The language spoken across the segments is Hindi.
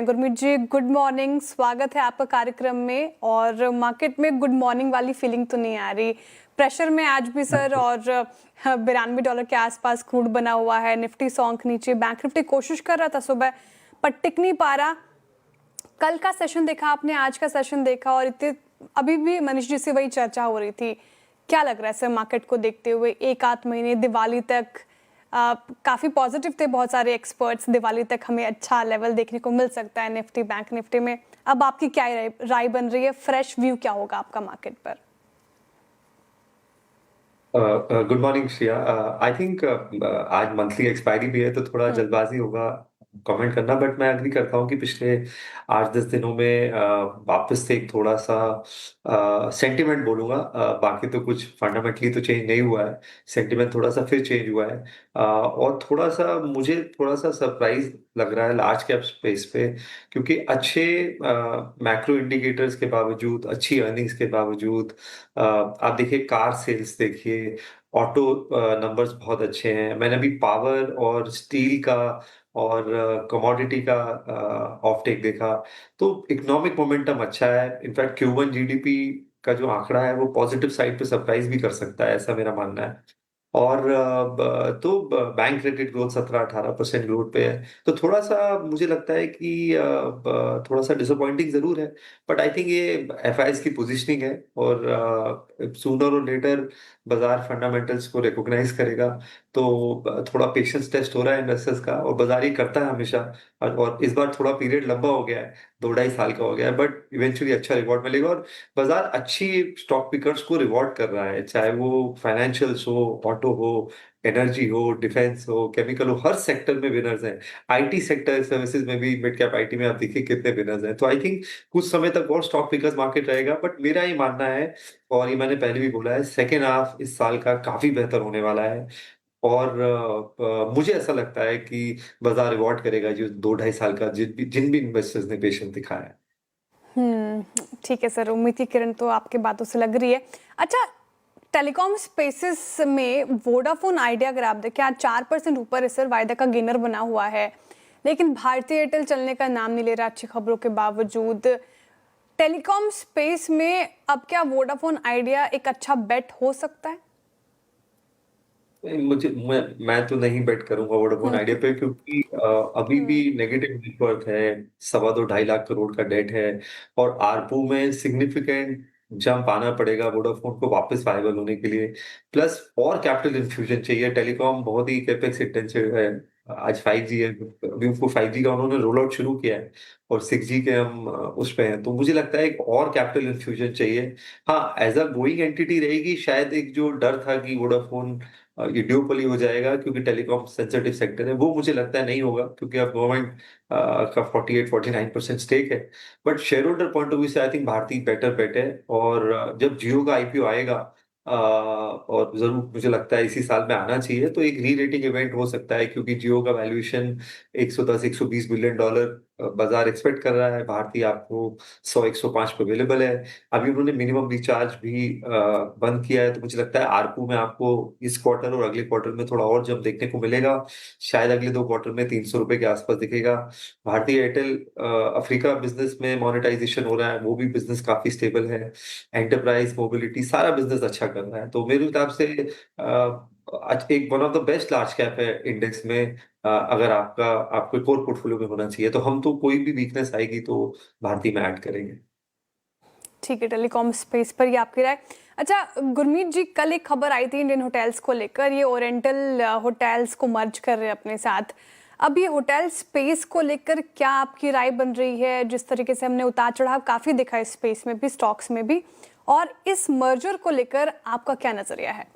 गुरमीत जी, गुड मॉर्निंग। स्वागत है आपका कार्यक्रम में। और मार्केट में गुड मॉर्निंग वाली फीलिंग तो नहीं आ रही, प्रेशर में आज भी सर। और $92 के आसपास क्रूड बना हुआ है, निफ्टी सॉन्क नीचे, बैंक निफ्टी कोशिश कर रहा था सुबह पर टिक नहीं पा रहा। कल का सेशन देखा आपने, आज का सेशन देखा, और इतने अभी भी मनीष जी से वही चर्चा हो रही थी। क्या लग रहा है सर मार्केट को देखते हुए? एक आध महीने दिवाली तक काफ़ी पॉजिटिव थे बहुत सारे एक्सपर्ट्स, दिवाली तक हमें अच्छा लेवल देखने को मिल सकता है निफ्टी बैंक निफ्टी में। अब आपकी क्या राय बन रही है? फ्रेश व्यू क्या होगा आपका मार्केट पर? Good morning Shreya. I think आज मंथली एक्सपायरी भी है तो थोड़ा हम्म। जल्दबाजी होगा कमेंट करना, बट मैं एग्री करता हूँ कि पिछले 8-10 दिनों में वापस से एक थोड़ा सा सेंटिमेंट बोलूंगा। बाकी तो कुछ फंडामेंटली तो चेंज नहीं हुआ है, सेंटिमेंट थोड़ा सा फिर चेंज हुआ है। और थोड़ा सा मुझे थोड़ा सा सरप्राइज लग रहा है लार्ज कैप स्पेस पे, क्योंकि अच्छे मैक्रो इंडिकेटर्स के बावजूद, अच्छी अर्निंग्स के बावजूद, आप देखिए कार सेल्स देखिए, ऑटो नंबर्स बहुत अच्छे हैं। मैंने अभी पावर और स्टील का और कमोडिटी का ऑफटेक देखा, तो इकोनॉमिक मोमेंटम अच्छा है। इनफैक्ट Q1 जीडीपी का जो आंकड़ा है वो पॉजिटिव साइड पे सरप्राइज भी कर सकता है, ऐसा मेरा मानना है। और बैंक क्रेडिट ग्रोथ 17-18% ग्रोथ पे है, तो थोड़ा सा मुझे लगता है कि थोड़ा सा डिसअपॉइंटिंग जरूर है। बट आई थिंक ये एफआईएस की पोजीशनिंग है, और सूनर और लेटर बाजार फंडामेंटल्स को रिकॉग्नाइज करेगा। तो थोड़ा पेशेंस टेस्ट हो रहा है इन्वेस्टर्स का, और बाजार ये करता है हमेशा। और इस बार थोड़ा पीरियड लंबा हो गया है, 2-2.5 साल का हो गया है, बट इवेंचुअली अच्छा रिवॉर्ड मिलेगा। और बाजार अच्छी स्टॉक पिकर्स को रिवॉर्ड कर रहा है, चाहे वो फाइनेंशियल्स हो, ऑटो हो, एनर्जी हो, डिफेंस हो, केमिकल हो, हर सेक्टर में विनर्स हैं। आईटी सेक्टर सर्विसेज में भी, मिड कैप आईटी में आप देखिए कितने विनर्स हैं। तो आई थिंक कुछ समय तक और स्टॉक पिकर्स मार्केट रहेगा, बट मेरा ये मानना है, और ये मैंने पहले भी बोला है, सेकेंड हाफ इस साल का काफी बेहतर होने वाला है। और मुझे ऐसा लगता है कि बाजार रिवॉर्ड करेगा जो 2-2.5 साल का जिन भी इन्वेस्टर्स ने पेशेंस दिखाया है। ठीक है सर, उम्मीद की किरण तो आपके बातों से लग रही है। अच्छा, टेलीकॉम स्पेसेस में वोडाफोन आइडिया अगर आप देखें, आज 4% ऊपर है सर, वायदा का गेनर बना हुआ है। लेकिन भारतीय एयरटेल चलने का नाम नहीं ले रहा अच्छी खबरों के बावजूद। टेलीकॉम स्पेस में अब क्या वोडाफोन आइडिया एक अच्छा बेट हो सकता है? नहीं, मैं तो नहीं बेट करूंगा वोडाफोन हम्म। आइडिया पे, क्योंकि अभी भी हम्म। नेगेटिव नेटवर्क है, 2.25 लाख करोड़ का डेट है, और आरपू में सिग्निफिकेंट जंप आना पड़ेगा वोडाफोन को वापस वायबल होने के लिए। प्लस और कैपिटल इन्फ्यूजन चाहिए। टेलीकॉम बहुत ही कैपेक्स इंटेंसिव है। आज 5G है, अभी उसको 5G का उन्होंने रोल आउट शुरू किया है, और 6G के हम उस पे हैं, तो मुझे लगता है एक और कैपिटल इन्फ्यूजन चाहिए। हाँ, एज अ गोइंग एंटिटी रहेगी शायद। एक जो डर था कि वोडाफोन ये ड्यूपली हो जाएगा क्योंकि टेलीकॉम सेंसिटिव सेक्टर है, वो मुझे लगता है नहीं होगा, क्योंकि अब गवर्नमेंट का 48-49% स्टेक है। But share holder point of view से आई थिंक भारती बेटर बेट है। और जब जियो का आईपीओ आएगा, और जरूर मुझे लगता है इसी साल में आना चाहिए, तो एक री रेटिंग इवेंट हो सकता है, क्योंकि जियो का वैल्यूएशन 110-120 बिलियन डॉलर बाजार एक्सपेक्ट कर रहा है। भारतीय आपको 100-105 पे अवेलेबल है। अभी उन्होंने मिनिमम रिचार्ज भी बंद किया है, तो मुझे लगता है आरपू में आपको इस क्वार्टर और अगले क्वार्टर में थोड़ा और जब देखने को मिलेगा। शायद अगले 2 क्वार्टर में 300 रुपए के आसपास दिखेगा। भारतीय एयरटेल अफ्रीका बिजनेस में मोनेटाइजेशन हो रहा है, वो भी बिजनेस काफी स्टेबल है। एंटरप्राइज मोबिलिटी सारा बिजनेस अच्छा कर रहा है, तो मेरे हिसाब से आज एक one of the best large cap है इंडेक्स में। अगर आपको कोर पोर्टफोलियो में होना चाहिए, तो हम तो कोई भी वीकनेस आएगी तो भारतीय में ऐड करेंगे। ठीक है, टेलीकॉम स्पेस पर ये आपकी राय। अच्छा गुरमीत जी, कल एक खबर आई थी इंडियन होटल्स को लेकर, ये ओरिएंटल होटल्स को मर्ज कर रहे हैं अपने साथ। अब ये होटल स्पेस को लेकर क्या आपकी राय बन रही है? जिस तरीके से हमने उतार चढ़ाव काफ़ी देखा है स्पेस में भी, स्टॉक्स में भी, और इस मर्जर को लेकर आपका क्या नज़रिया है?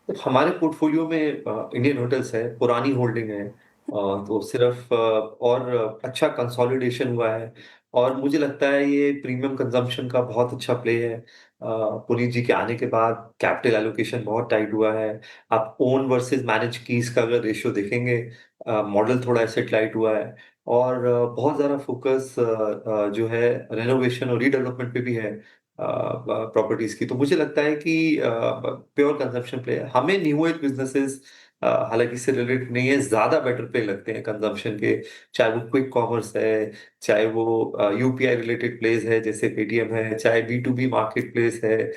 तो हमारे पोर्टफोलियो में इंडियन होटल्स है, पुरानी होल्डिंग है। तो सिर्फ और अच्छा कंसोलिडेशन हुआ है, और मुझे लगता है ये प्रीमियम कंजम्पशन का बहुत अच्छा प्ले है। पुनीत जी के आने के बाद कैपिटल एलोकेशन बहुत टाइट हुआ है। आप ओन वर्सेस मैनेज कीज का अगर रेशियो देखेंगे, मॉडल थोड़ा एसेट लाइट हुआ है। और बहुत ज्यादा फोकस जो है रेनोवेशन और रीडेवलपमेंट पे भी है प्रॉपर्टीज की। तो मुझे लगता है कि प्योर कंजप्शन प्ले है। हमें न्यू एज बिजनेसेस हालाँकि इससे रिलेटेड नहीं है, ज़्यादा बेटर प्ले लगते हैं कंज़म्पशन के, चाहे वो क्विक कॉमर्स है, चाहे वो यूपीआई रिलेटेड प्लेज़ है जैसे पेटीएम है, चाहे बी2बी मार्केट प्लेस है,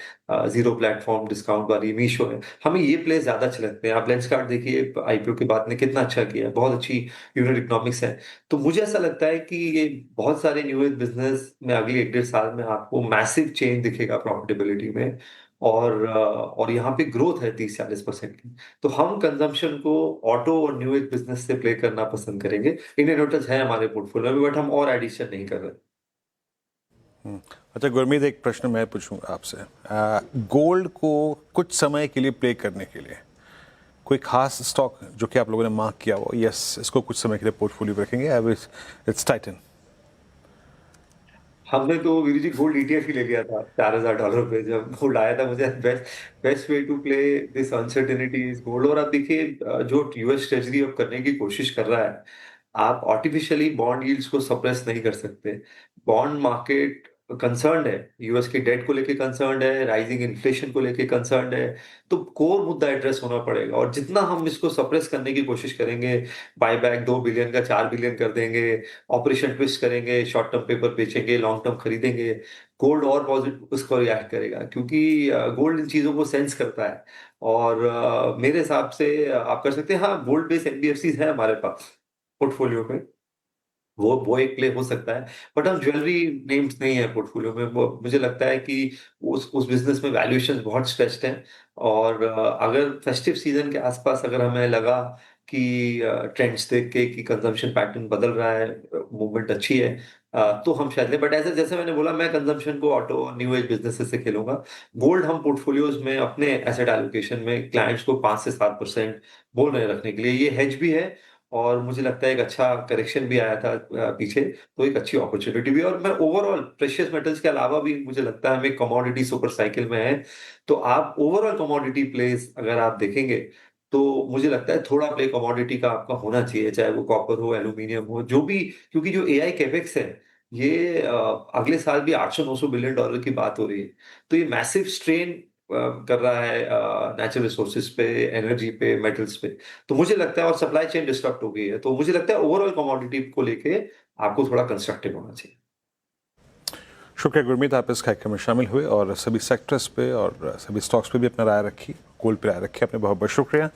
ज़ीरो प्लेटफ़ॉर्म डिस्काउंट वाली मीशो है। हमें ये प्लेस ज़्यादा अच्छे लगते हैं। आप लेंसकार्ट देखिए आईपीओ के बाद ने कितना अच्छा किया है, बहुत अच्छी यूनिट इकोनॉमिक्स है। तो मुझे ऐसा लगता है कि ये बहुत सारे न्यू एज बिज़नेस में अगले 1 डेढ़ साल में आपको मैसिव चेंज दिखेगा प्रॉफिटेबिलिटी में और यहाँ पे ग्रोथ है 30-40% की। तो हम कंज़म्पशन को ऑटो और न्यू एज बिज़नेस से प्ले करना पसंद करेंगे। इंडियन होटल्स है हमारे पोर्टफोलियो में बट हम और एडिशन नहीं कर रहे। अच्छा गुरमीत, एक प्रश्न मैं पूछूंगा आपसे। गोल्ड को कुछ समय के लिए प्ले करने के लिए कोई खास स्टॉक जो कि आप लोगों ने मार्क किया हो, यस इसको कुछ समय के लिए पोर्टफोलियो में रखेंगे, इट्स टाइटन? हमने तो वीरू जी गोल्ड ईटीएफ ही ले लिया था $4000 पे जब गोल्ड आया था। मुझे best best way to play this uncertainty is gold. और आप देखिए जो यूएस ट्रेजरी अब करने की कोशिश कर रहा है, आप आर्टिफिशियली बॉन्ड यील्ड्स को सप्रेस नहीं कर सकते। बॉन्ड मार्केट कंसर्न्ड है, यूएस के डेट को लेके कंसर्न्ड है, राइजिंग इन्फ्लेशन को लेके कंसर्न्ड है। तो कोर मुद्दा एड्रेस होना पड़ेगा और जितना हम इसको सप्रेस करने की कोशिश करेंगे, बायबैक 2 बिलियन का 4 बिलियन कर देंगे, ऑपरेशन ट्विस्ट करेंगे, शॉर्ट टर्म पेपर बेचेंगे, लॉन्ग टर्म खरीदेंगे, गोल्ड और पॉजिटिव उसको रिएक्ट करेगा क्योंकि गोल्ड इन चीज़ों को सेंस करता है। और मेरे हिसाब से आप कर सकते हैं। हाँ, गोल्ड बेस्ड एनबीएफसीज़ है हमारे पास पोर्टफोलियो में। वो एक प्ले हो सकता है, बट हम ज्वेलरी नेम्स नहीं है पोर्टफोलियो में। वो मुझे लगता है कि उस बिज़नेस में वैल्यूएशंस बहुत स्ट्रेच्ड हैं और अगर फेस्टिव सीज़न के आस-पास अगर हमें लगा कि ट्रेंड्स देख के कि कंज़म्पशन पैटर्न बदल रहा है, मूवमेंट अच्छी है, तो हम शायद लें। बट ऐसे जैसे मैंने बोला, मैं कंज़म्पशन को ऑटो और न्यू एज बिज़नेसेस से खेलूँगा। गोल्ड हम पोर्टफोलियोज़ में अपने एसेट एलोकेशन में क्लाइंट्स को 5 से 7% बोल रहे हैं रखने के लिए। ये हेज भी है और मुझे लगता है एक अच्छा करेक्शन भी आया था पीछे, तो एक अच्छी अपॉर्च्युनिटी भी है। और मैं ओवरऑल प्रेशियस मेटल्स के अलावा भी मुझे लगता है हम एक कमोडिटी सुपर साइकिल में हैं। तो आप ओवरऑल कमोडिटी प्लेस अगर आप देखेंगे, तो मुझे लगता है थोड़ा प्ले कमोडिटी का आपका होना चाहिए, चाहे वो कॉपर हो, एल्यूमीनियम हो, जो भी। क्योंकि जो एआई कैपेक्स है, ये अगले साल भी $800-900 बिलियन डॉलर की बात हो रही है। तो ये मैसिव स्ट्रेन कर रहा है नेचुरल रिसोर्सेज पे, एनर्जी पे, मेटल्स पे। तो मुझे लगता है और सप्लाई चेन डिस्टर्ब हो गई है। तो मुझे लगता है ओवरऑल कमोडिटी को लेके आपको थोड़ा कंस्ट्रक्टिव होना चाहिए। शुक्रिया गुरमीत, आप इस कार्यक्रम में शामिल हुए और सभी सेक्टर्स पे और सभी स्टॉक्स पे भी अपना राय रखी, गोल्ड पे राय रखी। आपने बहुत बहुत शुक्रिया।